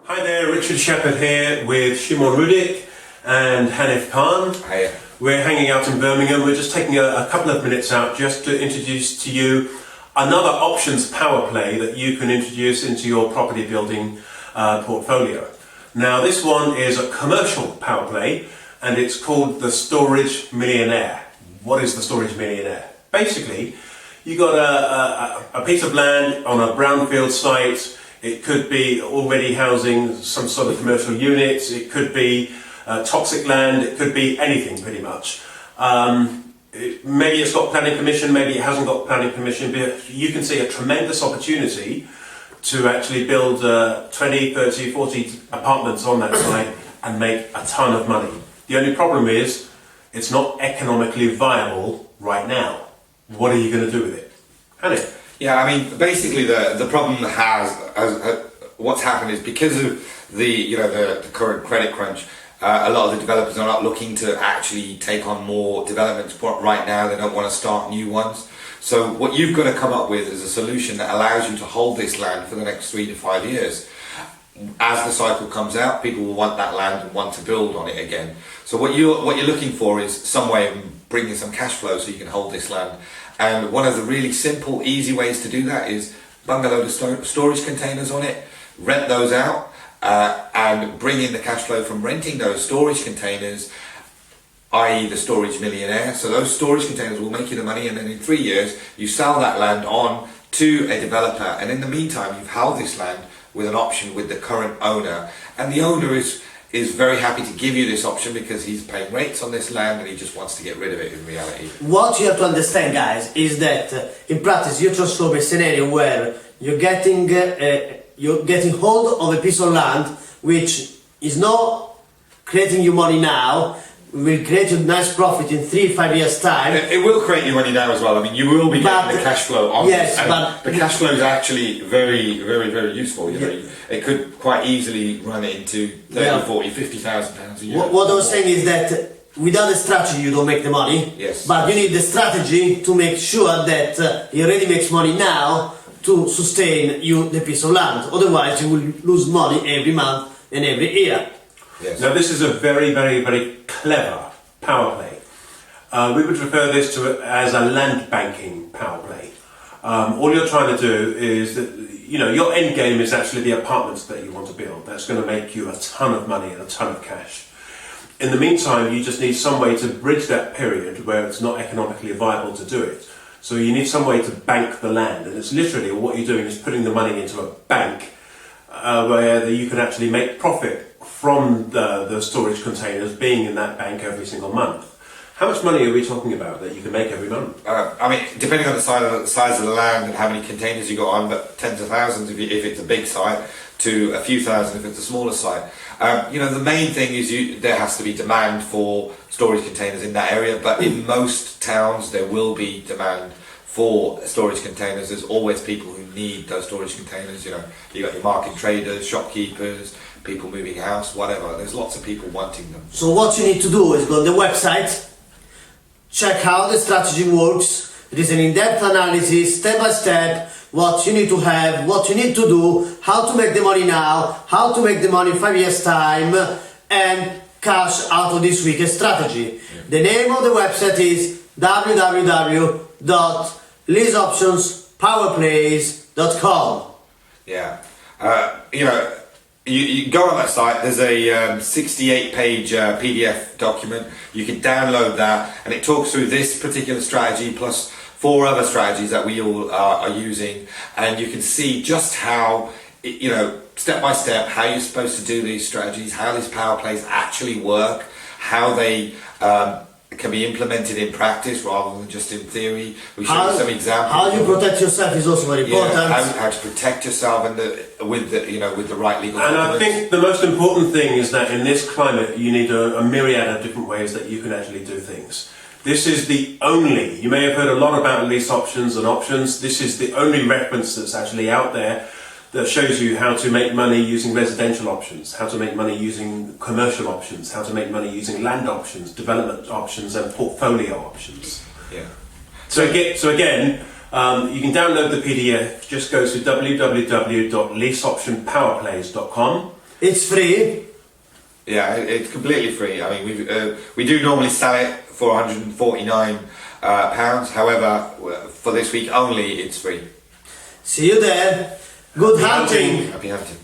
Hi there, Richard Shepherd here with Shimon Rudik and Hanif Khan. Hiya. We're hanging out in Birmingham. We're just taking a couple of minutes out just to introduce to you another options power play that you can introduce into your property building portfolio. Now this one is a commercial power play and it's called the Storage Millionaire. What is the Storage Millionaire? Basically, you got a piece of land on a brownfield site. It could be already housing some sort of commercial units, it could be toxic land, it could be anything pretty much. Maybe it's got planning permission, maybe it hasn't got planning permission, but you can see a tremendous opportunity to actually build 20, 30, 40 apartments on that site and make a ton of money. The only problem is it's not economically viable right now. What are you going to do with it? Hanif? Yeah, I mean, basically the problem what's happened is because of the current credit crunch, a lot of the developers are not looking to actually take on more developments right now. They don't want to start new ones. So what you've got to come up with is a solution that allows you to hold this land for the next 3 to 5 years. As the cycle comes out, people will want that land and want to build on it again. So what you're looking for is some way of bringing some cash flow so you can hold this land. And one of the really simple, easy ways to do that is bung a load of storage containers on it, rent those out, and bring in the cash flow from renting those storage containers, i.e. the Storage Millionaire. So those storage containers will make you the money, and then in 3 years you sell that land on to a developer, and in the meantime you've held this land with an option with the current owner, and the owner is very happy to give you this option because he's paying rates on this land and he just wants to get rid of it in reality. What you have to understand, guys, is that in practice you transform a scenario where you're getting hold of a piece of land which is not creating you money now, will create a nice profit in 3-5 years time. It will create you money now as well. I mean, you will be getting the cash flow on yes, this, and but the cash flow is actually very, very, very useful. You know, it could quite easily run it into 30, 40, 50,000 pounds a year. What I was saying is that without a strategy you don't make the money. Yes. But you need the strategy to make sure that it already makes money now to sustain you the piece of land. Otherwise you will lose money every month and every year. Yes. Now this is a very, very, very clever power play. We would refer this to it as a land banking power play. All you're trying to do is that, you know, your end game is actually the apartments that you want to build. That's going to make you a ton of money and a ton of cash. In the meantime, you just need some way to bridge that period where it's not economically viable to do it. So you need some way to bank the land, and it's literally what you're doing is putting the money into a bank where you can actually make profit from the storage containers being in that bank every single month. How much money are we talking about that you can make every month? I mean, depending on the size of the land and how many containers you got on, but tens of thousands if it's a big site, to a few thousand if it's a smaller site. You know, the main thing is there has to be demand for storage containers in that area, but in most towns there will be demand for storage containers. There's always people who need those storage containers. You know, you got your market traders, shopkeepers, people moving house, whatever. There's lots of people wanting them. So what you need to do is go on the website, check how the strategy works. It is an in-depth analysis, step by step, what you need to have, what you need to do, how to make the money now, how to make the money in 5 years time, and cash out of this week's strategy. Yeah. The name of the website is www.leaseoptionspowerplays.com. Yeah. You know, you go on that site, there's a 68-page PDF document. You can download that, and it talks through this particular strategy plus 4 other strategies that we all are using, and you can see just how, you know, step by step, how you're supposed to do these strategies, how these power plays actually work, how they can be implemented in practice rather than just in theory. We show you some examples. How you protect yourself is also very important. Yeah, how to protect yourself and with the right legal And documents. I think the most important thing is that in this climate you need a myriad of different ways that you can actually do things. This is the only, you may have heard a lot about lease options and options, this is the only reference that's actually out there that shows you how to make money using residential options, how to make money using commercial options, how to make money using land options, development options and portfolio options. Yeah. So again, you can download the PDF, just go to www.leaseoptionpowerplays.com It's free. Yeah, it's completely free. I mean, we do normally sell it for £149. However, for this week only, it's free. See you there. Good hunting. Happy hunting.